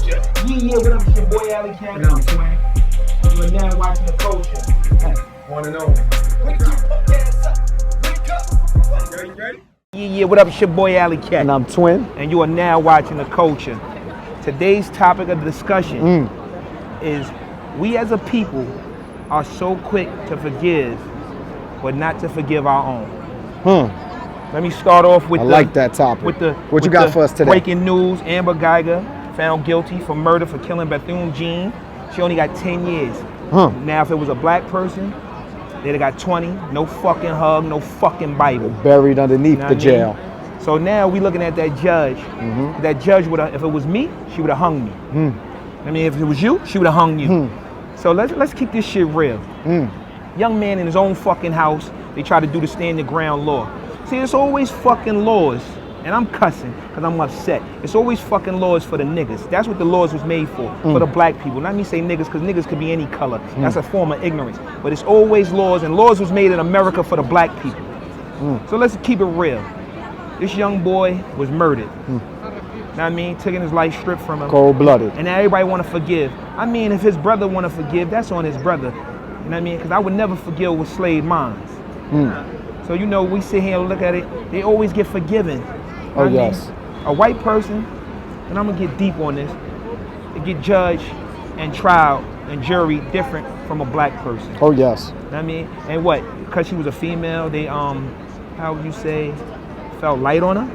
Kultcha. Yeah, what up, it's your boy Alley Cat. And I'm Twin. You are now watching the Kultcha. One and only. Ready? Yeah, what up, it's your boy Alley Cat. And I'm Twin. And you are now watching the Kultcha. Today's topic of discussion is we as a people are so quick to forgive, but not to forgive our own. Let me start off with that topic. What you got for us today? Breaking news: Amber Geiger found guilty for murder for killing Bethune-Jean. She only got 10 years. Now, if it was a black person, they'd have got 20. No fucking hug, no fucking Bible. Buried underneath the jail. So now we looking at that judge. That judge would have, if it was me, she would have hung me. I mean, if it was you, she would have hung you. So let's keep this shit real. Young man in his own fucking house, they try to do the stand your ground law. See, it's always fucking laws, and I'm cussing because I'm upset. It's always fucking laws for the niggas. That's what the laws was made for the black people. Not me say niggas, because niggas could be any color. That's a form of ignorance. But it's always laws, and laws was made in America for the black people. So let's keep it real. This young boy was murdered. Know what I mean? Taking his life stripped from him. Cold-blooded. And now everybody want to forgive. I mean, if his brother want to forgive, that's on his brother. You know what I mean? Because I would never forgive with slave minds. So, you know, we sit here and look at it, they always get forgiven. Oh, yes. A white person, and I'm going to get deep on this, they get judged and trial and jury different from a black person. Oh, yes. You know what I mean? And what? Because she was a female, they, how would you say, felt light on her?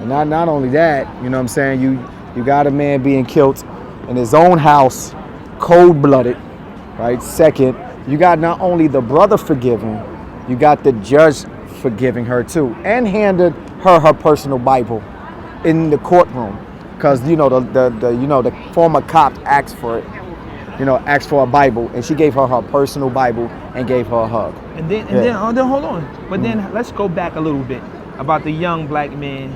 And not only that, you know what I'm saying, you got a man being killed in his own house, cold-blooded, right? Second, you got not only the brother forgiving, you got the judge forgiving her too, and handed her her personal Bible in the courtroom, because you know the former cop asked for it, asked for a Bible, and she gave her her personal Bible and gave her a hug. And then hold on, but then let's go back a little bit about the young black man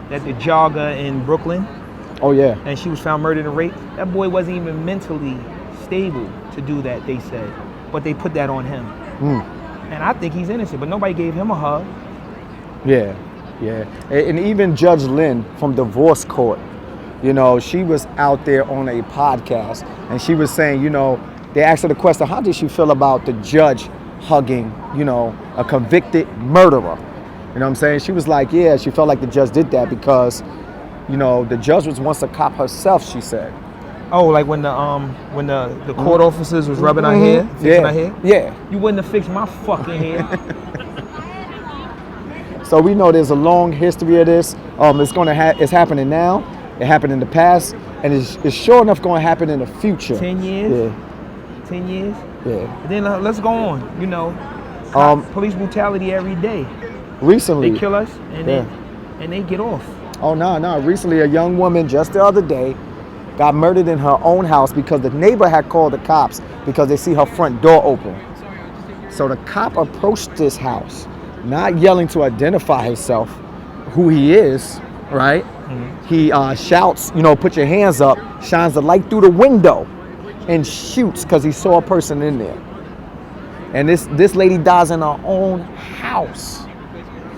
that the jogger in Brooklyn. Oh yeah. And she was found murdered and raped. That boy wasn't even mentally stable to do that, they said, but they put that on him. And I think he's innocent, but nobody gave him a hug. Yeah. And even Judge Lynn from divorce court, she was out there on a podcast, and she was saying, they asked her the question, how did she feel about the judge hugging, a convicted murderer? You know what I'm saying? She was like, yeah, she felt like the judge did that because, the judge was once a cop herself, she said. Oh, like when the court officers was rubbing her hair, fixing her hair? Yeah. You wouldn't have fixed my fucking hair. So we know there's a long history of this. It's happening now. It happened in the past, and it's sure enough going to happen in the future. 10 years? Yeah. 10 years? Yeah. Then let's go on. Police brutality every day. Recently. They kill us, and they get off. Oh, no. Recently, a young woman just the other day got murdered in her own house because the neighbor had called the cops because they see her front door open. So the cop approached this house, not yelling to identify himself, who he is, right? He shouts, put your hands up, shines the light through the window, and shoots because he saw a person in there. And this lady dies in her own house.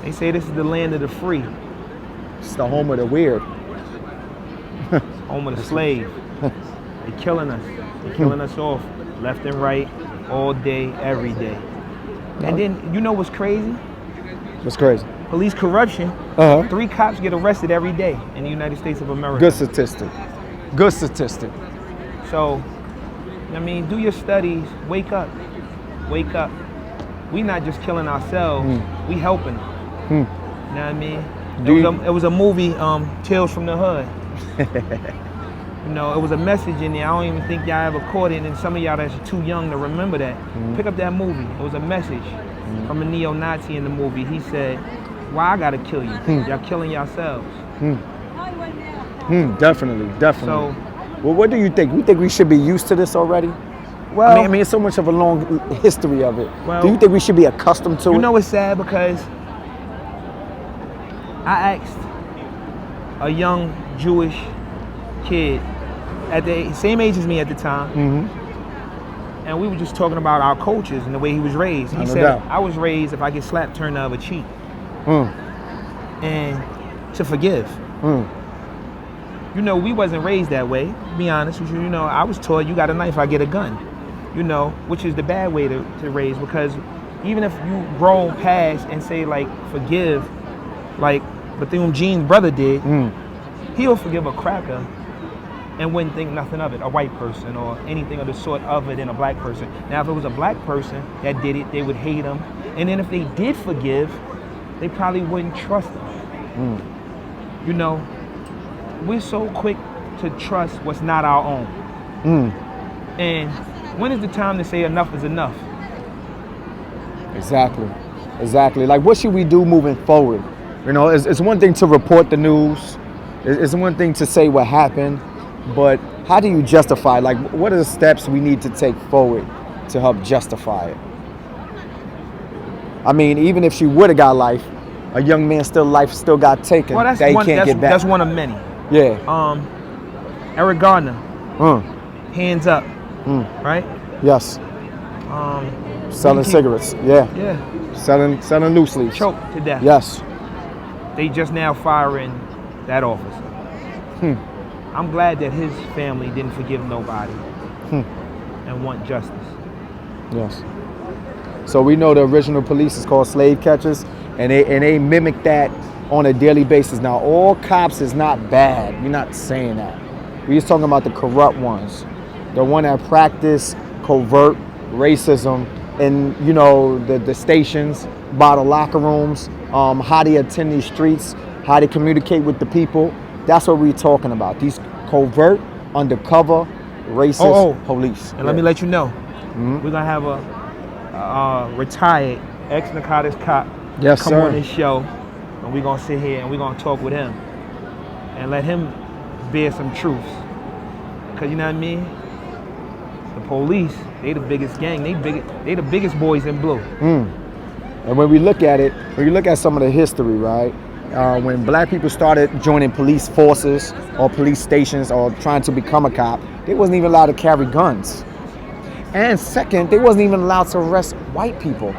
They say this is the land of the free. It's the home of the weird. Home of the slave. They're killing us. They're killing us off left and right, all day, every day. And then, you know what's crazy? What's crazy? Police corruption. 3 cops get arrested every day in the United States of America. Good statistic. So, I mean, do your studies. Wake up. We not just killing ourselves. We helping them. You know what I mean? It was a movie, Tales from the Hood. It was a message in there. I don't even think y'all ever caught it, and some of y'all that's too young to remember that. Pick up that movie. It was a message from a neo-Nazi in the movie. He said, why I gotta kill you? Y'all killing yourselves. Definitely. So, well, what do you think? You think we should be used to this already? Well, I mean, it's so much of a long history of it. Well, do you think we should be accustomed to it? You know it's sad because I asked a young Jewish kid at the same age as me at the time, and we were just talking about our cultures and the way he was raised. He said, I was raised, if I get slapped, turn the other cheek. And to forgive. you know, we wasn't raised that way, to be honest with you. You know, I was taught you got a knife, I get a gun. You know, which is the bad way to raise, because even if you grow past and say like forgive, like Bethune Jean's brother did, he'll forgive a cracker and wouldn't think nothing of it, a white person or anything of the sort other than a black person. Now if it was a black person that did it, they would hate him. And then if they did forgive, they probably wouldn't trust him. You know, we're so quick to trust what's not our own. And when is the time to say enough is enough? Exactly. Like, what should we do moving forward? You know, it's one thing to report the news. It's one thing to say what happened. But how do you justify? Like, what are the steps we need to take forward to help justify it? I mean, even if she would have got life, a young man's life still got taken. Well, that he can't get back. That's one of many. Yeah. Eric Gardner. Hands up. Right? Yes. Selling cigarettes. Yeah. Selling loose leaves. Choked to death. Yes. They just now firing that officer. I'm glad that his family didn't forgive nobody and want justice. Yes. So we know the original police is called slave catchers, and they mimic that on a daily basis. Now, all cops is not bad. We're not saying that. We're just talking about the corrupt ones, the one that practice covert racism in, you know, the stations, by the locker rooms, how they attend these streets, how they communicate with the people. That's what we're talking about. These covert, undercover, racist police. And let me let you know, we're gonna have a retired ex-narcotics cop come on this show, and we're gonna sit here and we're gonna talk with him and let him bear some truths. Cause you know what I mean? The police, they the biggest gang. They the biggest boys in blue. And when we look at it, when you look at some of the history, right? When black people started joining police forces or police stations or trying to become a cop, they wasn't even allowed to carry guns. And second, they wasn't even allowed to arrest white people.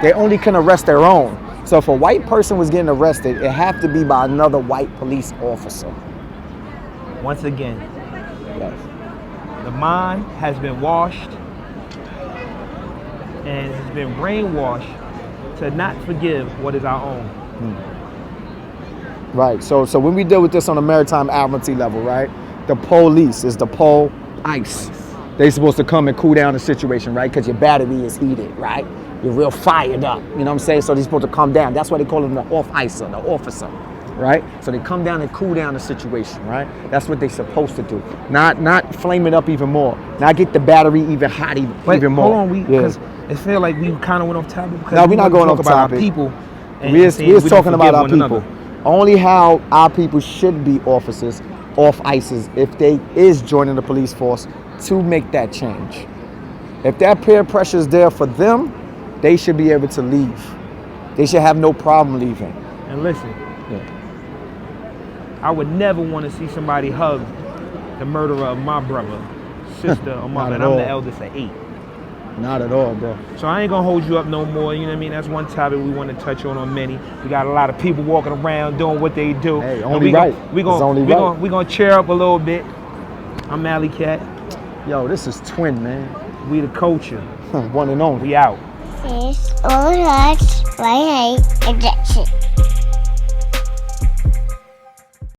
They only can arrest their own. So if a white person was getting arrested, it had to be by another white police officer. Once again, yes, the mind has been washed and has been brainwashed to not forgive what is our own. Right. So when we deal with this on a maritime admiralty level, right? The police is the ice. They supposed to come and cool down the situation, right? Because your battery is heated, right? You're real fired up. You know what I'm saying? So they're supposed to come down. That's why they call them the off-icer, the officer, right? So they come down and cool down the situation, right? That's what they're supposed to do. Not flame it up even more. Not get the battery even hot even more. Hold on, because it feel like we kind of went off topic. No, we're not going off topic. Our people. We're talking about our people. Only how our people should be officers, off-icers, if they is joining the police force to make that change. If that peer pressure is there for them, they should be able to leave. They should have no problem leaving. And listen, I would never want to see somebody hug the murderer of my brother, sister, or mother, and I'm the eldest of 8. Not at all, bro. So I ain't gonna hold you up no more, you know what I mean? That's one topic we want to touch on many. We got a lot of people walking around doing what they do. Hey, only right. We're gonna cheer up a little bit. I'm Alley Cat. Yo, this is Twin, man. We the Kultcha. One and only. We out. This all hurts, my hate, and that's it.